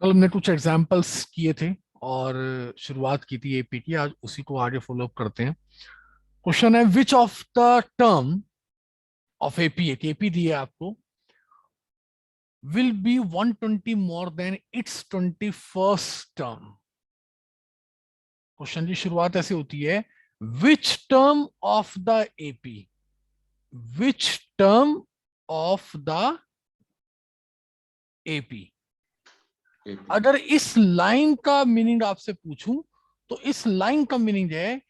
कल हमने कुछ एग्जाम्पल्स किए थे और शुरुआत की थी एपी की। आज उसी को आगे फॉलो अप करते हैं। क्वेश्चन है, which of the term of AP, एक एपी दी है आपको, will be 120 more than it's 21st term. Question की शुरुआत ऐसे होती है, which term of the AP, which term of the AP. अगर इस लाइन का मीनिंग आपसे पूछूं तो इस लाइन का मीनिंग है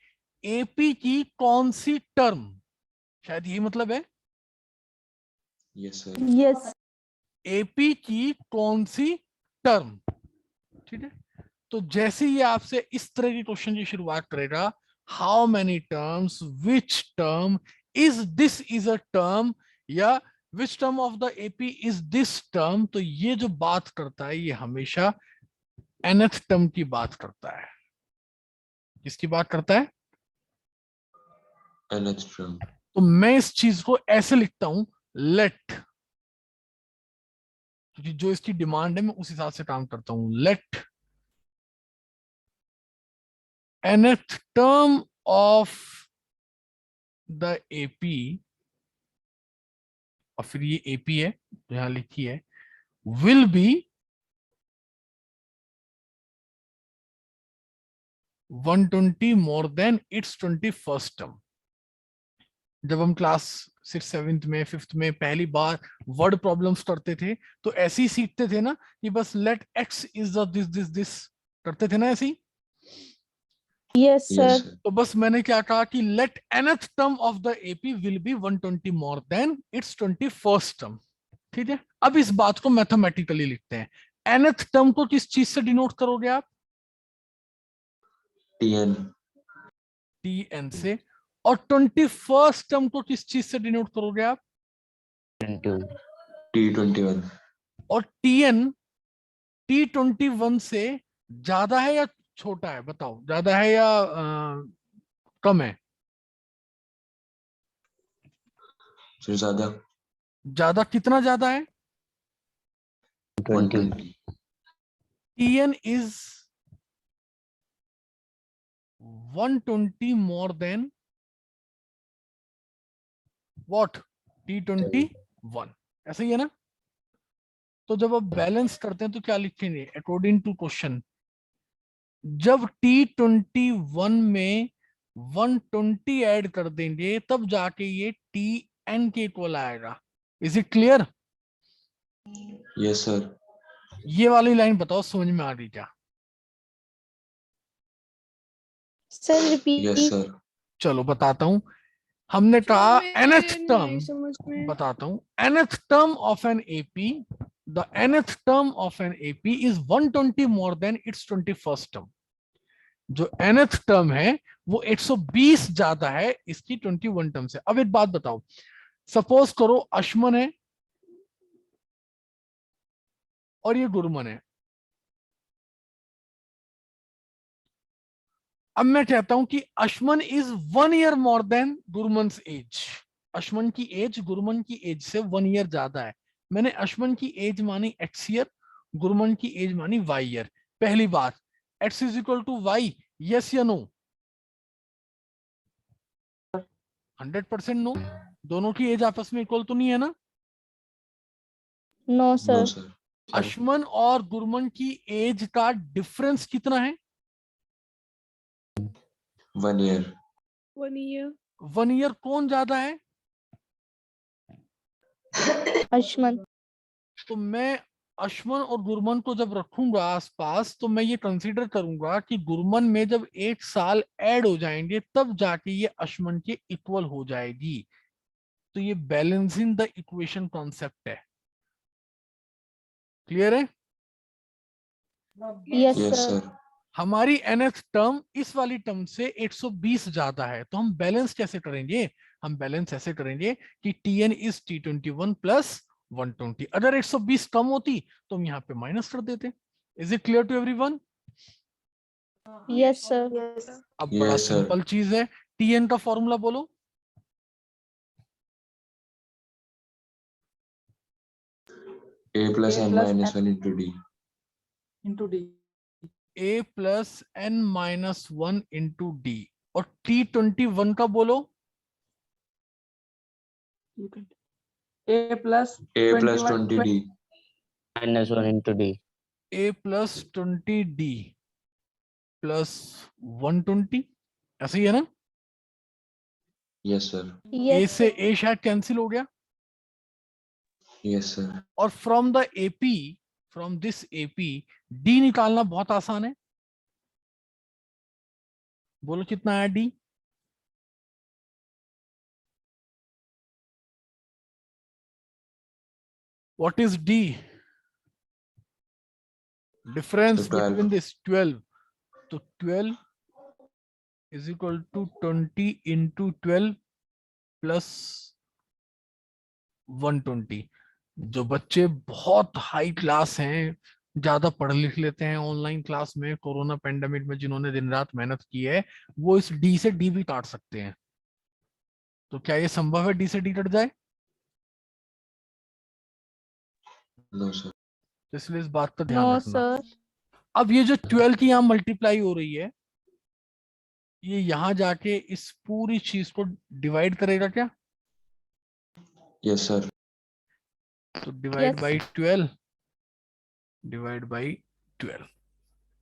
एपी की कौन सी टर्म, शायद यही मतलब है। Yes sir. यस। एपी की कौन सी टर्म, ठीक है। तो जैसे ही आपसे इस तरह की क्वेश्चन की शुरुआत करेगा, how many terms, which term, is this is a term, या which term of the AP is this term, तो ये जो बात करता है ये हमेशा nth टर्म की बात करता है। किसकी बात करता है? nth term. तो मैं इस चीज को ऐसे लिखता हूं, लेट, क्योंकि जो इसकी डिमांड है मैं उस हिसाब से काम करता हूं। Let nth term of the AP, और फिर ये एपी है जो यहां लिखी है, will be 120 more than it's 21st term. जब हम क्लास 6th 7th में 5th में पहली बार वर्ड प्रॉब्लम्स करते थे तो ऐसे ही सीखते थे ना, कि बस let x is the this this this, करते थे ना ऐसे ही। Yes yes sir. सर। तो बस मैंने क्या कहा कि let nth term of the AP will be 120 more than it's 21st term, ठीक है। अब इस बात को मैथमेटिकली लिखते हैं। nth टर्म को किस चीज से डिनोट करोगे आप? tn। tn से। और 21st टर्म को किस चीज से डिनोट करोगे आप? t21। और tn t21 से ज्यादा है या छोटा है? बताओ, ज्यादा है या कम है? फिर ज्यादा। ज्यादा, कितना ज्यादा है? 120। tn is 120 more than what? t21, ऐसा ही है ना। तो जब आप बैलेंस करते हैं तो क्या लिखेंगे अकॉर्डिंग टू क्वेश्चन? जब t21 में 120 ऐड कर देंगे तब जाके ये tn के इक्वल आएगा। Is it clear? Yes sir. ये वाली लाइन बताओ, समझ में आ रही क्या? Sir yes repeat. सर। चलो बताता हूं। हमने कहा nth टर्म, समझ में। बताता हूं, nth term of an AP, the nth term of an AP is 120 more than it's 21st term. जो nth टर्म है वो 120 ज्यादा है इसकी 21 टर्म से। अब एक बात बताओ, सपोज करो अश्मन है और ये गुरमन है। अब मैं कहता हूं कि Ashman is 1 year more than Gurman's age. Ashman की एज गुरमन की एज से 1 ईयर ज्यादा है। मैंने अश्मन की एज मानी x ईयर, गुरमन की एज मानी y ईयर। पहली बात, x is equal to y, yes या नो? 100% नो। दोनों की एज आपस में इक्वल तो नहीं है ना। No no sir. Sir. Ashman और गुरमन की एज का डिफरेंस कितना है? 1 ईयर। 1 ईयर। 1 ईयर। कौन ज्यादा है? अश्मन। तो मैं अश्मन और गुरमन को जब रखूंगा आसपास तो मैं ये कंसीडर करूंगा कि गुरमन में जब 1 साल ऐड हो जाएंगे तब जाके ये अश्मन के इक्वल हो जाएगी। तो ये बैलेंसिंग द इक्वेशन कॉन्सेप्ट है। क्लियर है? Yes yes sir. सर। हमारी nth टर्म इस वाली टर्म से 120 ज्यादा है, तो हम बैलेंस कैसे करेंगे? हम बैलेंस ऐसे करेंगे कि tn इज t21 प्लस 120। अगर 120 कम होती तो हम यहाँ पे माइनस कर देते। Is it clear to everyone? Yes sir. अब बड़ा यस सर। सिंपल चीज है, tn का फॉर्मूला बोलो। a plus m minus 1 into d। into D. a plus n minus 1 into D, और T21 का बोलो A plus A plus 21 20 D. -1 into D. a plus 20d plus 120, ऐसे ही है ना? Yes, sir. a Yes, से sir. a शायद cancel हो गया, Yes, sir. और from the AP, from this AP D निकालना बहुत आसान है। बोलो कितना आया D? What is D? Difference So 12. Between this 12, तो 12 is equal to 20 into 12 plus 120। जो बच्चे बहुत हाई क्लास हैं, ज्यादा पढ़ लिख लेते हैं ऑनलाइन क्लास में, कोरोना पेंडेमिक में जिन्होंने दिन रात मेहनत की है, वो इस डी से डी भी काट सकते हैं। तो क्या ये संभव है डी से डी कट जाए? No, sir. तो इसलिए इस बात का ध्यान No, रखना। sir. अब ये जो 12 की यहाँ मल्टीप्लाई हो रही है, ये यहाँ जाके इस पूरी चीज को डिवाइड करेगा क्या? Yes, sir. तो divide Yes. By 12, divide by 12,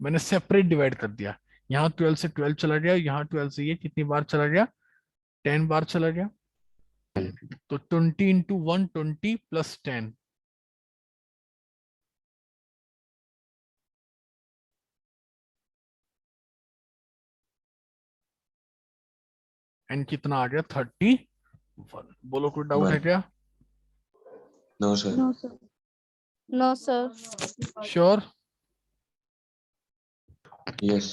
मैंने सेपरेट डिवाइड कर दिया। यहाँ 12 से 12 चला गया, यहाँ 12 से ये कितनी बार चला गया? 10 बार चला गया। तो 20 इंटू 1 20 प्लस 10, एंड कितना आ गया? 31। बोलो कोई डाउट है One. क्या? No, sir. No, sir. No, sir. Sure? Yes.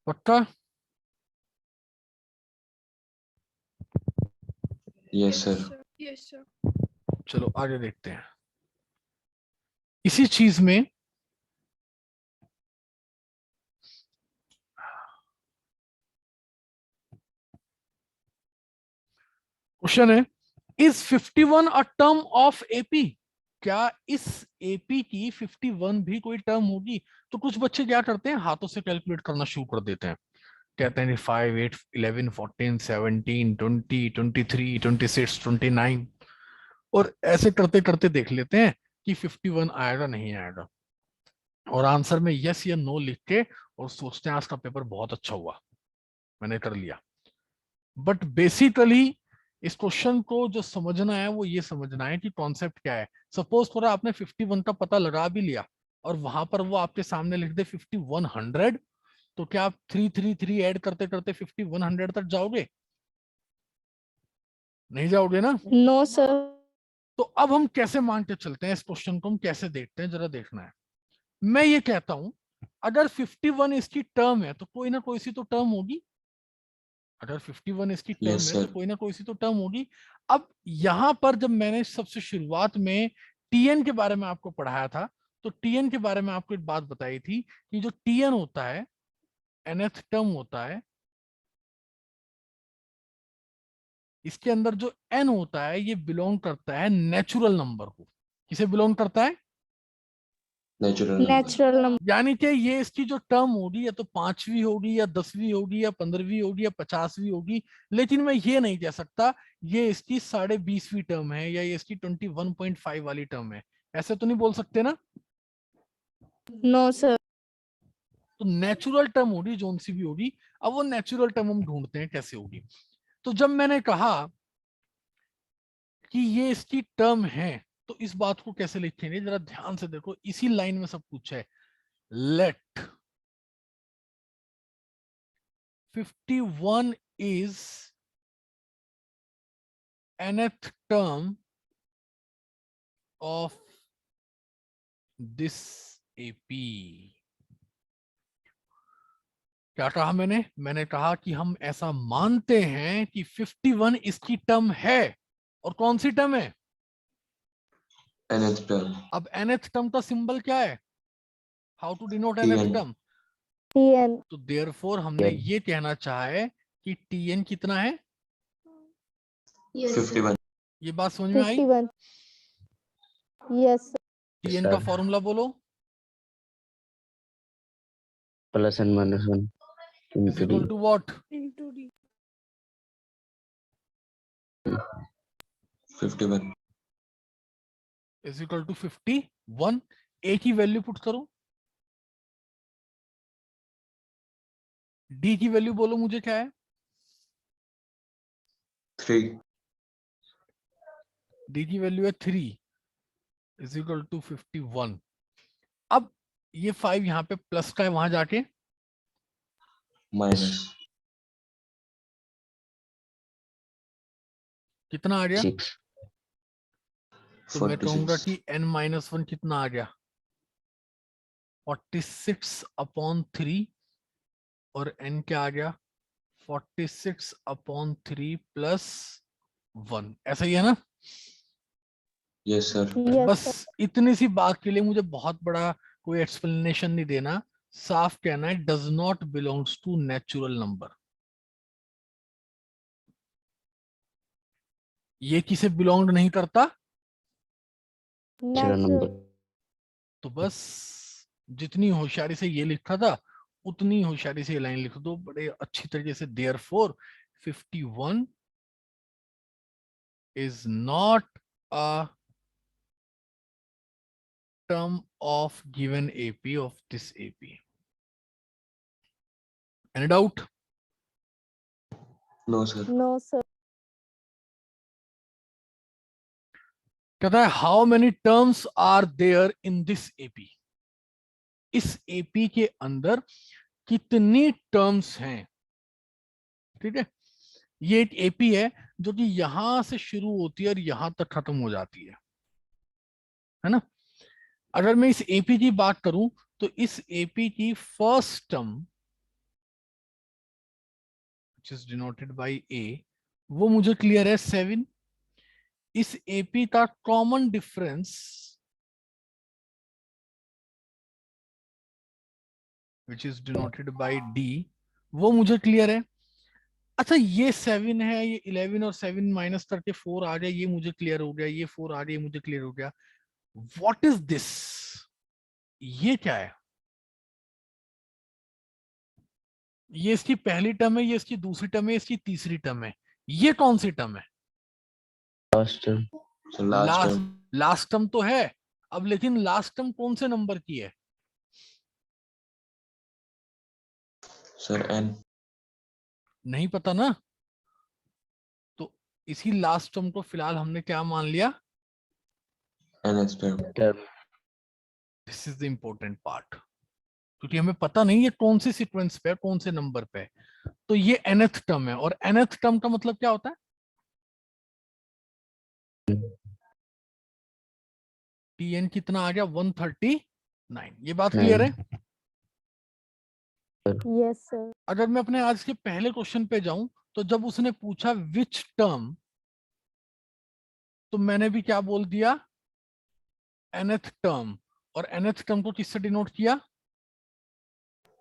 पक्का? Yes, sir. Yes, sir. चलो आगे देखते हैं। इसी चीज में क्वेश्चन है, is 51 a term of AP? क्या इस एपी की 51 भी कोई टर्म होगी? तो कुछ बच्चे क्या करते हैं, हाथों से कैलकुलेट करना शुरू कर देते हैं, कहते हैं 5 8 11 14 17 20 23 26 29, और ऐसे करते करते देख लेते हैं कि 51 आएगा नहीं आएगा, और आंसर में यस या नो लिख के और सोचते हैं आज का पेपर बहुत अच्छा हुआ, मैंने कर लिया। बट बेसिकली इस क्वेश्चन को जो समझना है वो ये समझना है कि कॉन्सेप्ट क्या है। सपोज थोड़ा आपने 51 का पता लगा भी लिया और वहां पर वो आपके सामने लिख दे 5100, तो क्या आप 333 ऐड करते करते 5100 तक जाओगे? नहीं जाओगे ना? No, sir. तो अब हम कैसे मान के चलते हैं, इस क्वेश्चन को हम कैसे देखते हैं, जरा देखना है। मैं ये कहता हूं अगर 51 इसकी टर्म है तो कोई ना कोई सी तो टर्म होगी। अगर 51 इसकी टर्म Yes, है तो sir. कोई ना कोई सी तो टर्म होगी। अब यहां पर जब मैंने सबसे शुरुआत में टीएन के बारे में आपको पढ़ाया था, तो टीएन के बारे में आपको एक बात बताई थी कि जो टीएन होता है, nth टर्म होता है, इसके अंदर जो n होता है ये बिलोंग करता है नेचुरल नंबर को। किसे बिलोंग करता है? Natural number. Natural number. यानी कि ये इसकी जो टर्म होगी या तो 5वीं होगी या 10वीं होगी या 15वीं होगी या 50वीं होगी, लेकिन मैं ये नहीं कह सकता ये इसकी 20.5वीं टर्म है या ये इसकी 21.5 वाली टर्म है। ऐसे तो नहीं बोल सकते ना? No, sir. तो नेचुरल टर्म होगी जोन सी भी होगी। अब वो नेचुरल टर्म हम ढूंढते हैं कैसे होगी। तो जब मैंने कहा कि ये इसकी टर्म है, तो इस बात को कैसे लिखेंगे, जरा ध्यान से देखो, इसी लाइन में सब कुछ है। Let 51 is nth term of this AP। क्या कहा मैंने कहा कि हम ऐसा मानते हैं कि 51 इसकी टर्म है। और कौन सी टर्म है? Nth term. अब nth टर्म का सिंबल क्या है? How to denote nth TN. Term? TN. तो देयरफॉर हमने TN. ये कहना चाहा है कि TN कितना है? Yes, sir. 51. ये बात समझ में आई? 51. Yes, sir. TN sir. का फॉर्मूला बोलो। plus n minus 1 is into d. equal to what? Into D. 51. Is equal to 51. a की वैल्यू पुट करो, d की वैल्यू बोलो मुझे क्या है? 3. d की वैल्यू है 3 इज इक्वल टू 51. अब ये 5 यहाँ पे प्लस का है, वहां जाके Minus. कितना आ गया? 6. तो मैं कहूंगा 46. कि n-1 कितना आ गया? 46/3 और n क्या आ गया? 46/3 प्लस 1. ऐसा ही है ना? Yes, sir. Yes, बस sir. इतनी सी बात के लिए मुझे बहुत बड़ा कोई एक्सप्लेनेशन नहीं देना, साफ कहना है does not belongs to natural number. ये किसे बिलोंग नहीं करता? Natural number. Natural. तो बस जितनी होशियारी से ये लिखा था उतनी होशियारी से ये लाइन लिख दो बड़े अच्छी तरीके से. Therefore 51 is not a term of given AP of this AP. Any doubt? No, sir. No, sir. कहता है how many terms are there in this AP? इस AP के अंदर कितनी टर्म्स हैं? ठीक है, ये एक AP है जो कि यहां से शुरू होती है और यहां तक खत्म हो जाती है ना? अगर मैं इस AP की बात करूं तो इस AP की first term which is denoted by A वो मुझे क्लियर है 7. इस AP का common difference which is denoted by D वो मुझे क्लियर है. अच्छा ये 7 है, ये 11 और 7 माइनस करके 4 आ गया, ये मुझे क्लियर हो गया. ये 4 आ गया, ये मुझे क्लियर हो गया. What is this? ये क्या है? ये इसकी पहली टर्म है, ये इसकी दूसरी टर्म है, इसकी तीसरी टर्म है. ये कौन सी टर्म है? Last term. So last term. Last term तो है. अब लेकिन लास्ट टर्म कौन से नंबर की है? Sir, n. नहीं पता ना. तो इसी लास्ट टर्म को फिलहाल हमने क्या मान लिया? Nth term. Term. This is the important part, क्योंकि हमें पता नहीं है कौन सी सीक्वेंस पे है, कौन से नंबर पे है. तो ये nth टर्म है, और nth टर्म का मतलब क्या होता है? tn कितना आ गया? 139. ये बात क्लियर है? Yes, sir. अगर मैं अपने आज के पहले क्वेश्चन पे जाऊं तो जब उसने पूछा विच टर्म, तो मैंने भी क्या बोल दिया? nth term. और nth टर्म को किससे डिनोट किया?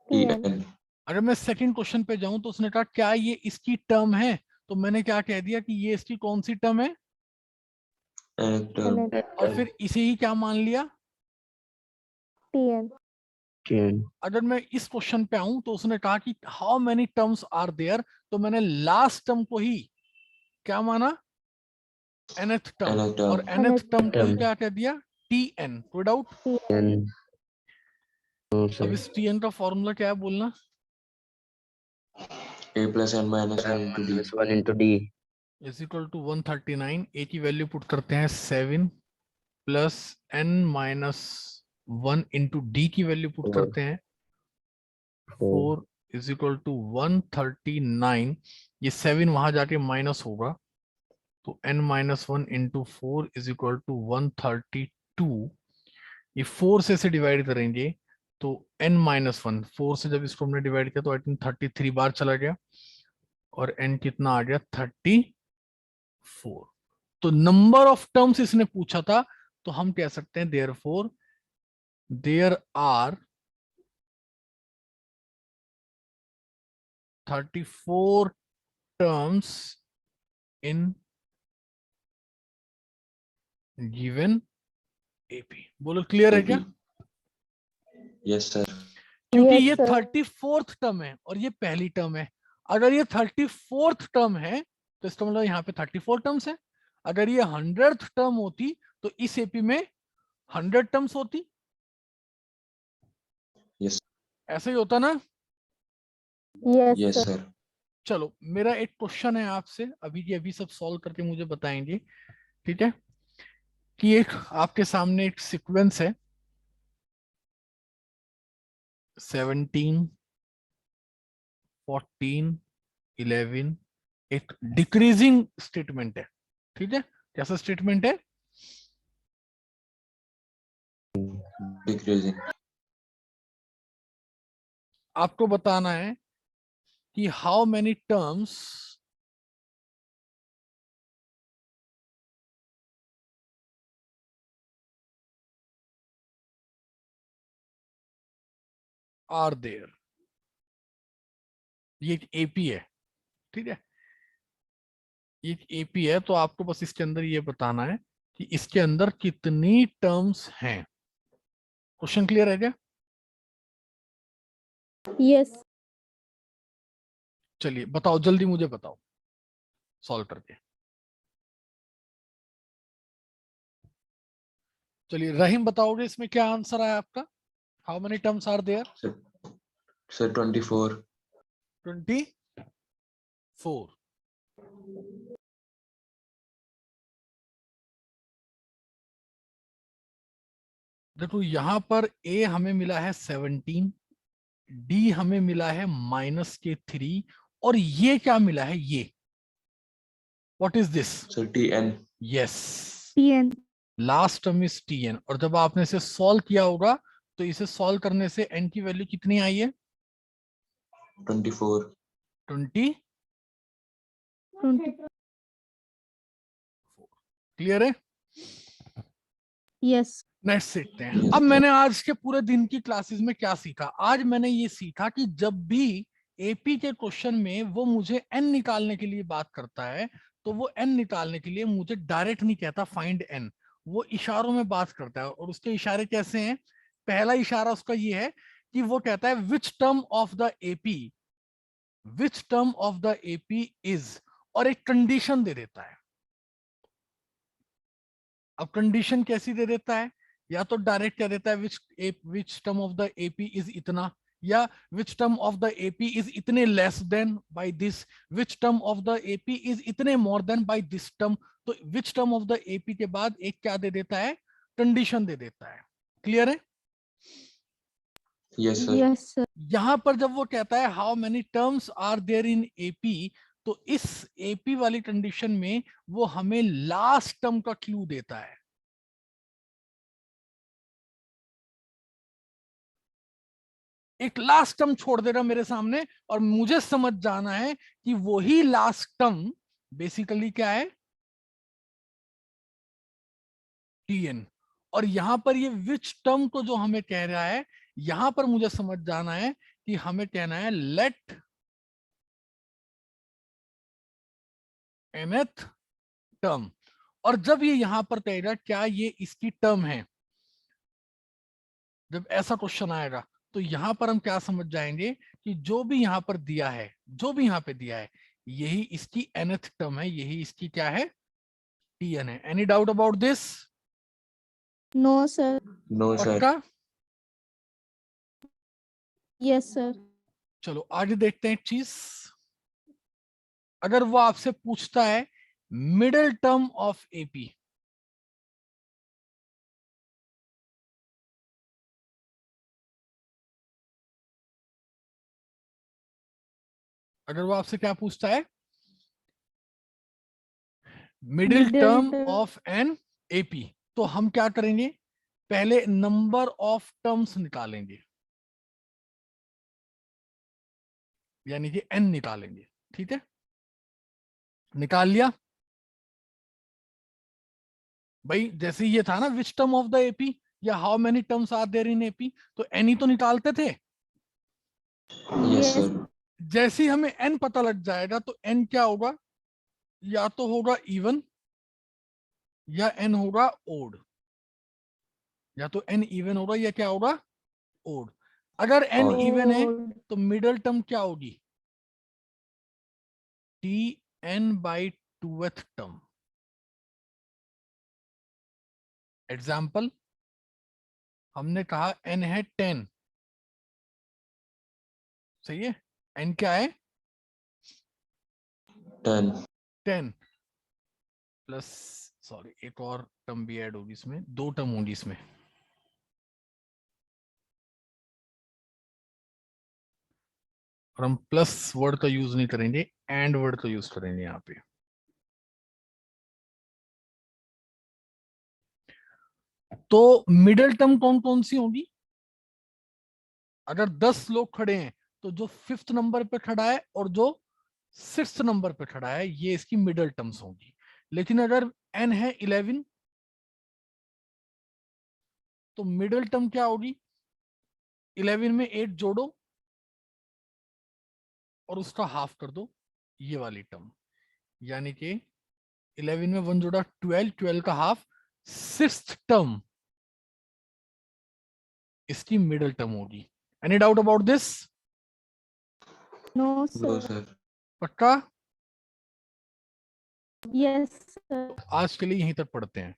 Tn. Tn. अगर मैं सेकंड क्वेश्चन पे जाऊं तो उसने कहा क्या ये इसकी टर्म है, तो मैंने क्या कह दिया कि ये इसकी कौन सी टर्म है, Nth term. Nth. और फिर इसे ही क्या मान लिया? Tn. Tn. अगर मैं इस क्वेश्चन पे आऊं तो उसने कहा कि how many terms are there, तो मैंने लास्ट टर्म को ही क्या माना? nth term. Nth term. और nth टर्म को ही term. क्या कह दिया? tn. कोई डाउट? N. No, sir. अब इस tn का फॉर्मूला क्या है बोलना? A plus n minus 1 N into D. minus 1 into D. Is equal to 139. a की वैल्यू पुट करते हैं 7 प्लस n-1 इंटू डी की वैल्यू पुट Four. करते हैं 4 इज इक्वल टू 139. ये 7 वहां जाके माइनस होगा, तो n-1 into 4 is equal to 132. ये 4 से डिवाइड करेंगे तो n-1 4 से जब इसको हमने डिवाइड किया तो आई थिंक 33 बार चला गया, और n कितना आ गया? 34. तो नंबर ऑफ टर्म्स इसने पूछा था, तो हम कह सकते हैं therefore there are 34 terms in given AP. बोलो क्लियर है क्या? Yes, sir. क्योंकि Yes, ये sir. 34th टर्म है और ये पहली टर्म है। अगर ये 34th टर्म है तो इसका मतलब यहाँ पे 34 टर्म्स है। अगर ये 100th टर्म होती तो इस एपी में 100 टर्म्स होती। Yes. ऐसा ही होता ना। Yes, Yes, sir. sir. चलो मेरा एक क्वेश्चन है आपसे, अभी ये अभी सब सॉल्व करके मुझे बताएंगे, ठीक है। कि एक आपके सामने एक सीक्वेंस है 17, 14, 11, एक डिक्रीजिंग स्टेटमेंट है, ठीक है। कैसा स्टेटमेंट है? Decreasing. आपको बताना है कि how many terms are there. ये एक एपी है, ठीक है। ये एक एपी है, तो आपको बस इसके अंदर ये बताना है कि इसके अंदर कितनी टर्म्स हैं। क्वेश्चन क्लियर है क्या? Yes. चलिए बताओ, जल्दी मुझे बताओ सॉल्व करके। चलिए रहीम बताओगे इसमें क्या आंसर आया आपका? How many terms are there? Sir, sir 24. 24। देखो यहां पर ए हमें मिला है 17, डी हमें मिला है -3, और ये क्या मिला है? ये what is this? Sir TN. Yes, TN. Last term is TN. और जब आपने इसे सॉल्व किया होगा तो इसे सॉल्व करने से एन की वैल्यू कितनी आई है? 24. 20। 20. क्लियर है? Yes. नेक्स्ट सीखते हैं। Yes, अब sir. मैंने आज के पूरे दिन की क्लासेस में क्या सीखा? आज मैंने ये सीखा कि जब भी एपी के क्वेश्चन में वो मुझे एन निकालने के लिए बात करता है, तो वो एन निकालने के लिए मुझे डायरेक्ट नहीं कहता फाइंड एन, वो इशारों में बात करता है। और उसके इशारे कैसे हैं? पहला इशारा उसका ये है कि वो कहता है which term of the AP, which term of the AP is, और एक कंडीशन दे देता है। अब कंडीशन कैसी दे देता है? या तो डायरेक्ट कह देता है which term of the AP is इतना, या which term of the AP is इतने less than by this, which term of the AP is इतने more than by this term. तो which term of the AP के बाद एक क्या दे देता है? कंडीशन दे देता है। क्लियर है? Yes, sir. Yes, sir. यहां पर जब वो कहता है how many terms are there in AP, तो इस एपी वाली कंडीशन में वो हमें लास्ट टर्म का क्लू देता है। एक लास्ट टर्म छोड़ देगा मेरे सामने और मुझे समझ जाना है कि वही लास्ट टर्म बेसिकली क्या है? टीएन। और यहां पर ये विच टर्म को जो हमें कह रहा है, यहां पर मुझे समझ जाना है कि हमें कहना है लेट nth टर्म। और जब ये यहां पर कहेगा क्या ये इसकी टर्म है, जब ऐसा क्वेश्चन आएगा तो यहां पर हम क्या समझ जाएंगे कि जो भी यहां पर दिया है, जो भी यहां पे दिया है, यही इसकी nth टर्म है, यही इसकी क्या है? टीएन है। Any doubt about this? No, sir. No, sir. पक्का? Yes, sir. चलो आगे देखते हैं एक चीज। अगर वो आपसे पूछता है मिडिल टर्म ऑफ एपी, अगर वो आपसे क्या पूछता है? Middle Middle term term. Of an AP, तो हम क्या करेंगे? पहले नंबर ऑफ टर्म्स निकालेंगे, यानी कि एन निकालेंगे। ठीक है, निकाल लिया भाई। जैसे ये था ना which term of the AP या how many terms are there in AP, तो एन ही तो निकालते थे। Yes, sir. जैसे ही हमें एन पता लग जाएगा तो एन क्या होगा? या तो होगा इवन या एन होगा ओड, या तो एन इवन होगा या क्या होगा? ओड। अगर n Odd. इवन है odd, तो मिडल टर्म क्या होगी? tn/2th term. एग्जाम्पल, हमने कहा n है 10, सही है? n क्या है? 10. 10 प्लस, सॉरी एक और टर्म भी ऐड होगी इसमें, 2 टर्म होंगी इसमें। और हम प्लस वर्ड तो यूज नहीं करेंगे, एंड वर्ड तो यूज करेंगे यहाँ पे। तो मिडिल टर्म कौन कौन सी होगी? अगर 10 लोग खड़े हैं तो जो 5th नंबर पे खड़ा है और जो 6th नंबर पे खड़ा है, ये इसकी मिडिल टर्म्स होंगी। लेकिन अगर n है 11 तो मिडिल टर्म क्या होगी? 11 में 8 जोड़ो और उसका हाफ कर दो, ये वाली टर्म। यानी कि 11 में 1 जोड़ा 12, 12 का हाफ 6th टर्म इसकी मिडिल टर्म होगी। Any doubt about this? no No, sir, sir. पक्का? yes sir, आज के लिए यहीं तक पढ़ते हैं।